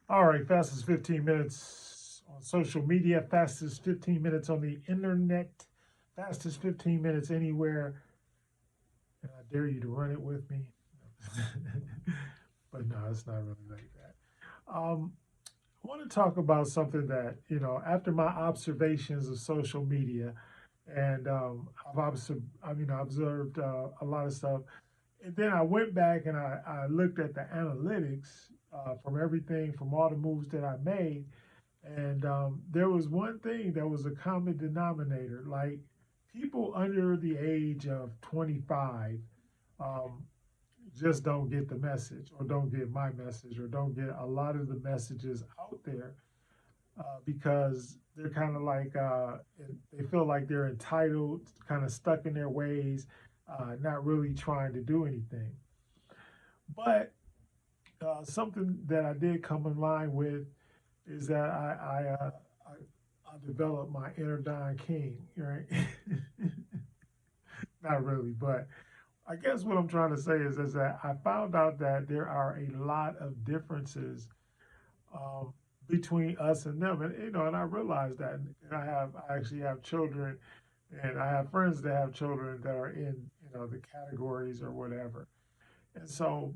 All right, fastest 15 minutes on social media, fastest 15 minutes on the internet, fastest 15 minutes anywhere. And I dare you to run it with me. But no, it's not really like that. I want to talk about something that, after my observations of social media, and I observed a lot of stuff. And then I went back and I looked at the analytics from everything, from all the moves that I made. And there was one thing that was a common denominator. Like people under the age of 25 um, just don't get the message, or don't get my message, or don't get a lot of the messages out there because they're kind of like, they feel like they're entitled, kind of stuck in their ways, not really trying to do anything. But something that I did come in line with is that I developed my inner Don King, right? Not really, but I guess what I'm trying to say is that I found out that there are a lot of differences um, between us and them, and and I realized that, and I actually have children, and I have friends that have children that are in the categories or whatever, and so.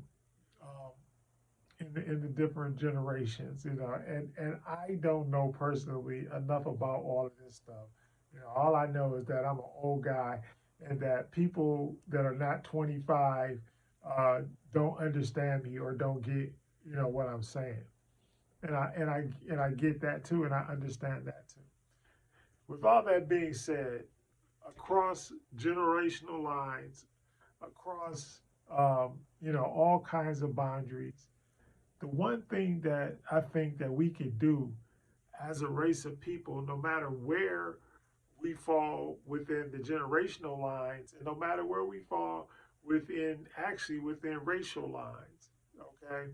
Um, in the different generations, and I don't know personally enough about all of this stuff. All I know is that I'm an old guy, and that people that are not 25 uh, don't understand me or don't get what I'm saying, and I get that too, and I understand that too. With all that being said, across generational lines, across all kinds of boundaries, the one thing that I think that we could do as a race of people, no matter where we fall within the generational lines, and no matter where we fall within racial lines, okay?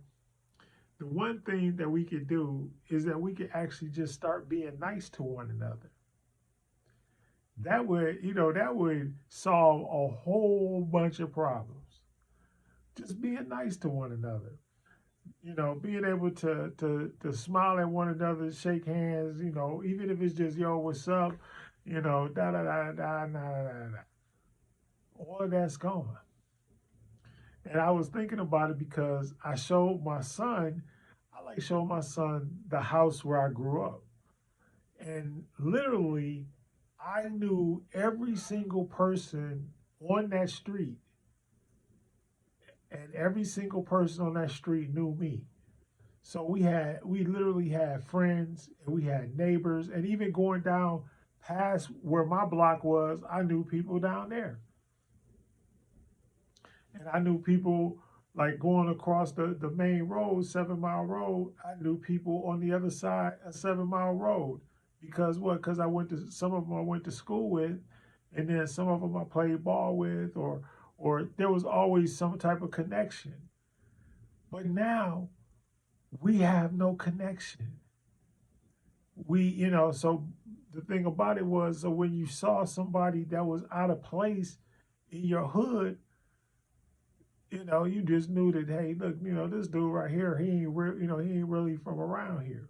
The one thing that we could do is that we could actually just start being nice to one another. That would solve a whole bunch of problems. Just being nice to one another. Being able to smile at one another, shake hands, even if it's just yo, what's up, da da da da da da da. All of that's gone. And I was thinking about it because I like showing my son the house where I grew up. And literally, I knew every single person on that street, and every single person on that street knew me. So we literally had friends, and we had neighbors, and even going down past where my block was, I knew people down there. And I knew people like going across the main road, 7 Mile Road, I knew people on the other side of 7 Mile Road. Because what? Because some of them I went to school with, and then some of them I played ball with, or there was always some type of connection. But now we have no connection. So the thing about it was, so when you saw somebody that was out of place in your hood, you just knew that, hey, look, this dude right here, he ain't really from around here.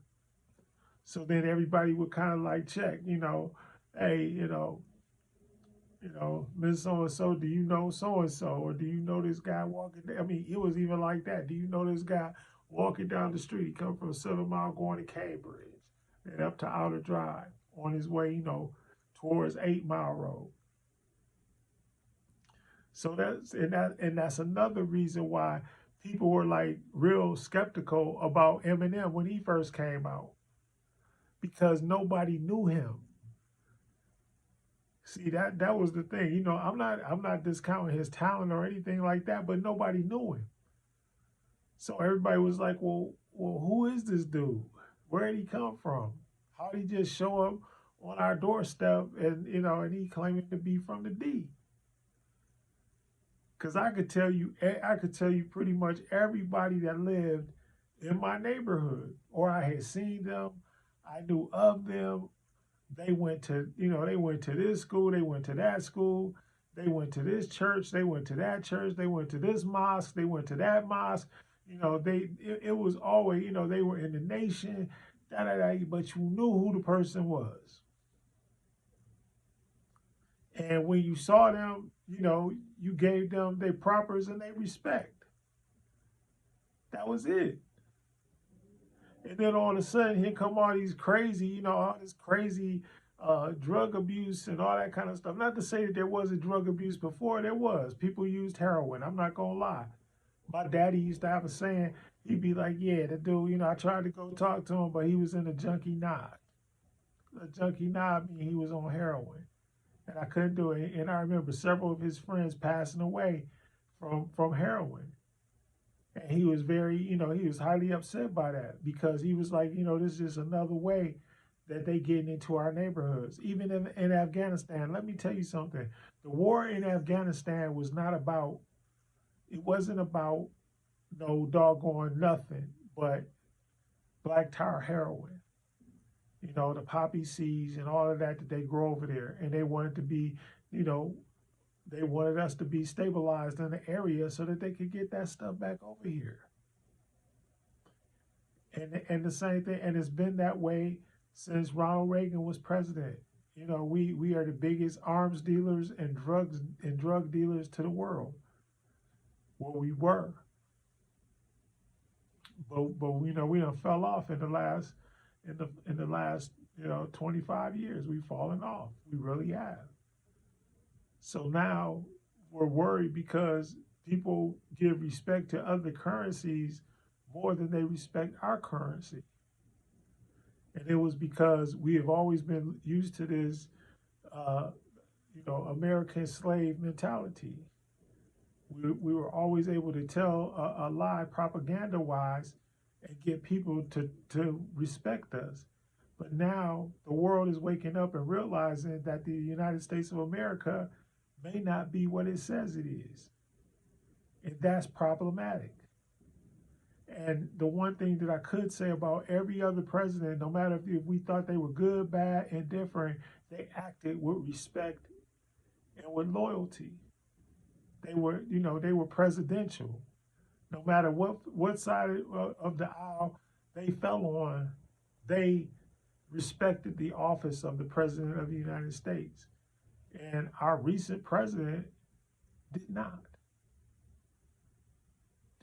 So then everybody would kind of like check, hey, Miss So and So, do you know so and so, or do you know this guy walking? I mean, it was even like that. Do you know this guy walking down the street? He come from 7 Mile going to Cambridge and up to Outer Drive on his way, towards 8 Mile Road. So that's another reason why people were like real skeptical about Eminem when he first came out, because nobody knew him. See, that was the thing. I'm not discounting his talent or anything like that, but nobody knew him. So everybody was like, well, who is this dude? Where did he come from? How did he just show up on our doorstep, and he claiming to be from the D? Because I could tell you pretty much everybody that lived in my neighborhood, or I had seen them, I knew of them. They went to this school, they went to that school, they went to this church, they went to that church, they went to this mosque, they went to that mosque. It was always, they were in the nation, da da da, but you knew who the person was. And when you saw them, you gave them their propers and their respect. That was it. And then all of a sudden, here come all these crazy, all this crazy drug abuse and all that kind of stuff. Not to say that there wasn't drug abuse before, there was. People used heroin. I'm not gonna lie. My daddy used to have a saying. He'd be like, "Yeah, the dude, I tried to go talk to him, but he was in a junkie knob. A junkie knob mean he was on heroin, and I couldn't do it." And I remember several of his friends passing away from heroin. And he was he was highly upset by that because he was like, this is just another way that they getting into our neighborhoods. Even in Afghanistan, let me tell you something. The war in Afghanistan was not about, it wasn't about no doggone nothing but black tar heroin. The poppy seeds and all of that they grow over there. And they wanted to be, you know, they wanted us to be stabilized in the area so that they could get that stuff back over here. And the same thing, and it's been that way since Ronald Reagan was president. We are the biggest arms dealers and drug dealers to the world. Well, we were, but we done fell off in the last 25 years. We've fallen off. We really have. So now we're worried because people give respect to other currencies more than they respect our currency. And it was because we have always been used to this, uh, American slave mentality. We were always able to tell a lie propaganda wise and get people to respect us. But now the world is waking up and realizing that the United States of America may not be what it says it is. And that's problematic. And the one thing that I could say about every other president, no matter if we thought they were good, bad, indifferent, they acted with respect and with loyalty. They were presidential. No matter what side of the aisle they fell on, they respected the office of the president of the United States. And our recent president did not.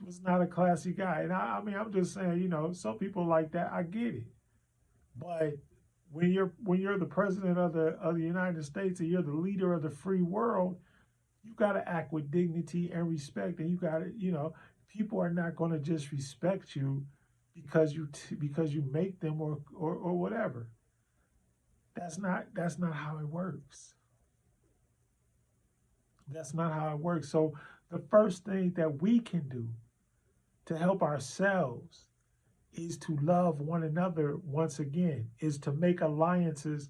Was not a classy guy. And I mean, I'm just saying, some people like that, I get it. But when you're the president of the United States and you're the leader of the free world, you got to act with dignity and respect. And you got to, people are not going to just respect you because you make them or whatever. That's not how it works. That's not how it works. So the first thing that we can do to help ourselves is to love one another once again, is to make alliances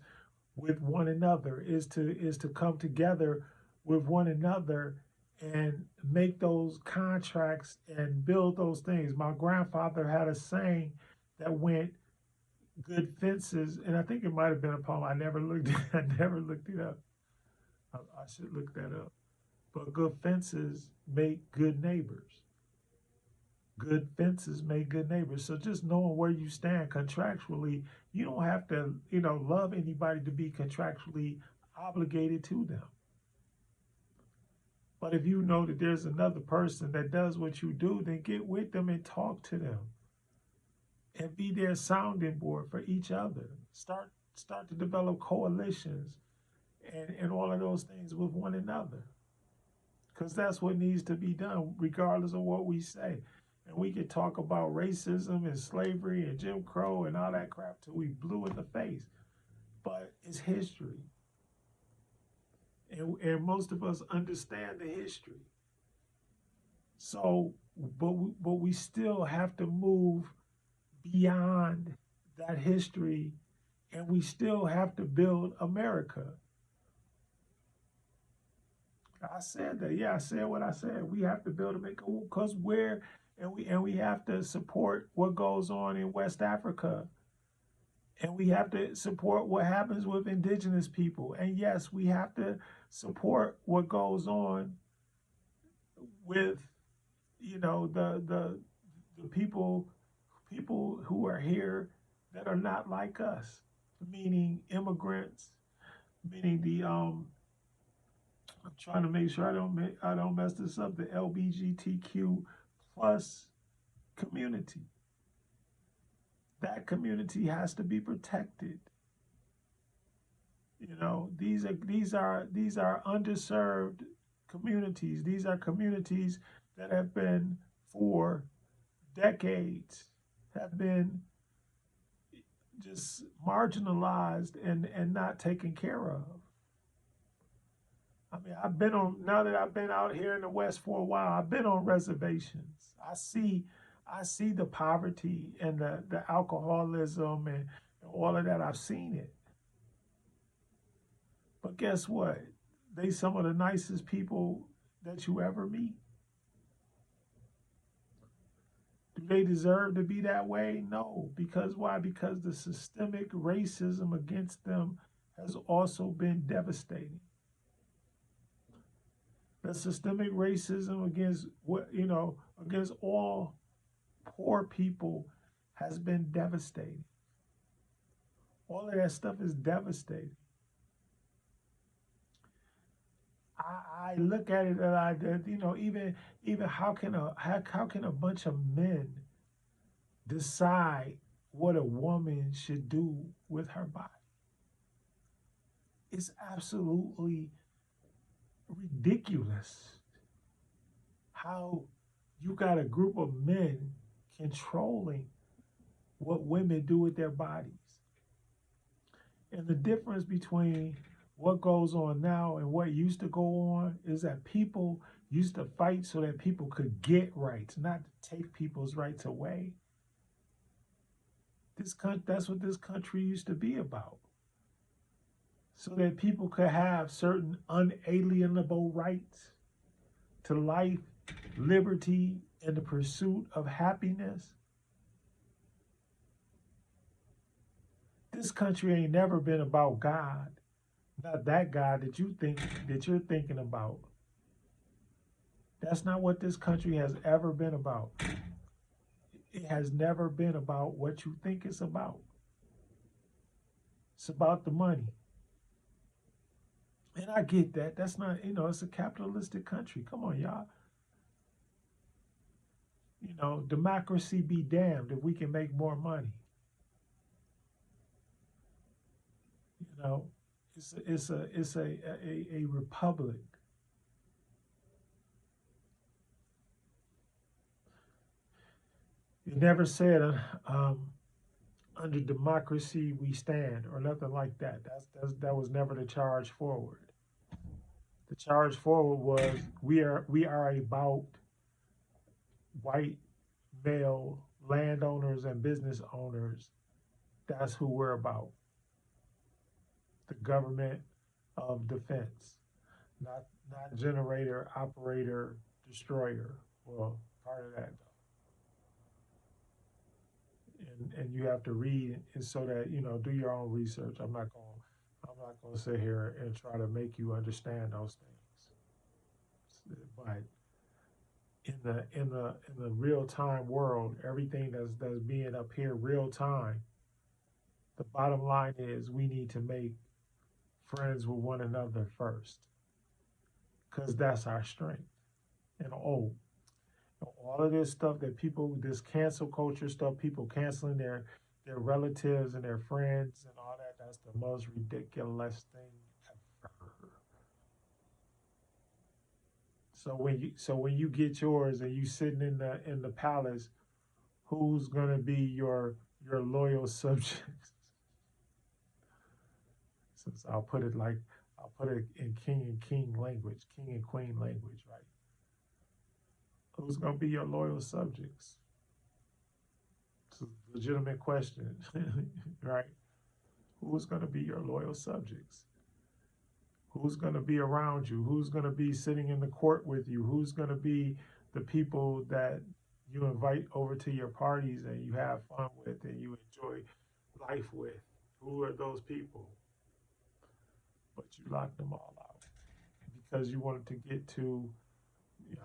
with one another, is to come together with one another and make those contracts and build those things. My grandfather had a saying that went, good fences, and I think it might have been a poem. I never looked it up. I should look that up. But good fences make good neighbors. Good fences make good neighbors. So just knowing where you stand contractually, you don't have to, love anybody to be contractually obligated to them. But if you know that there's another person that does what you do, then get with them and talk to them. And be their sounding board for each other. Start to develop coalitions and all of those things with one another. Because that's what needs to be done, regardless of what we say. And we could talk about racism and slavery and Jim Crow and all that crap till we blue in the face. But it's history. And most of us understand the history. So, but we still have to move beyond that history, and we still have to build America. I said that. Yeah, I said what I said. We have to build America because we have to support what goes on in West Africa. And we have to support what happens with indigenous people. And yes, we have to support what goes on with, the the people who are here that are not like us, meaning immigrants, meaning the I'm trying to make sure I don't mess this up. The LGBTQ plus community. That community has to be protected. You know, these are underserved communities. These are communities that have been for decades have been just marginalized and not taken care of. I mean, I've been on now that I've been out here in the West for a while. I've been on reservations. I see the poverty and the alcoholism and all of that. I've seen it. But guess what? They some of the nicest people that you ever meet. Do they deserve to be that way? No. Because why? Because the systemic racism against them has also been devastating. The systemic racism against against all poor people has been devastating. All of that stuff is devastating. I look at it and even how can a bunch of men decide what a woman should do with her body? It's absolutely ridiculous how you got a group of men controlling what women do with their bodies. And the difference between what goes on now and what used to go on is that people used to fight so that people could get rights, not to take people's rights away. That's what this country used to be about. So that people could have certain unalienable rights to life, liberty, and the pursuit of happiness. This country ain't never been about God. Not that God that you're thinking about. That's not what this country has ever been about. It has never been about what you think it's about. It's about the money. And I get that. That's not, it's a capitalistic country. Come on, y'all. Democracy be damned if we can make more money. You know, it's a republic. It never said under democracy we stand or nothing like that. That was never the charge forward. The charge forward was we are about white male landowners and business owners. That's who we're about. The government of defense, not generator, operator, destroyer. Well, part of that though. And you have to read it so that do your own research. I'm not going to sit here and try to make you understand those things. But in the real time world, everything that's being up here real time. The bottom line is we need to make friends with one another first, because that's our strength. And all of this stuff that people, this cancel culture stuff, people canceling their relatives and their friends and all that, that's the most ridiculous thing ever. So when you get yours and you sitting in the palace, who's gonna be your loyal subjects? Since I'll put it in king language, king and queen language, right? Who's gonna be your loyal subjects? It's a legitimate question, right? Who's gonna be your loyal subjects? Who's gonna be around you? Who's gonna be sitting in the court with you? Who's gonna be the people that you invite over to your parties and you have fun with and you enjoy life with? Who are those people? But you locked them all out because you wanted to get to,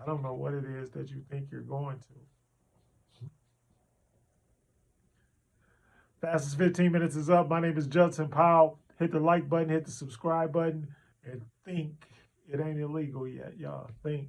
I don't know what it is that you think you're going to. Fastest 15 minutes is up. My name is Judson Powell. Hit the like button, hit the subscribe button, and think it ain't illegal yet, y'all. Think.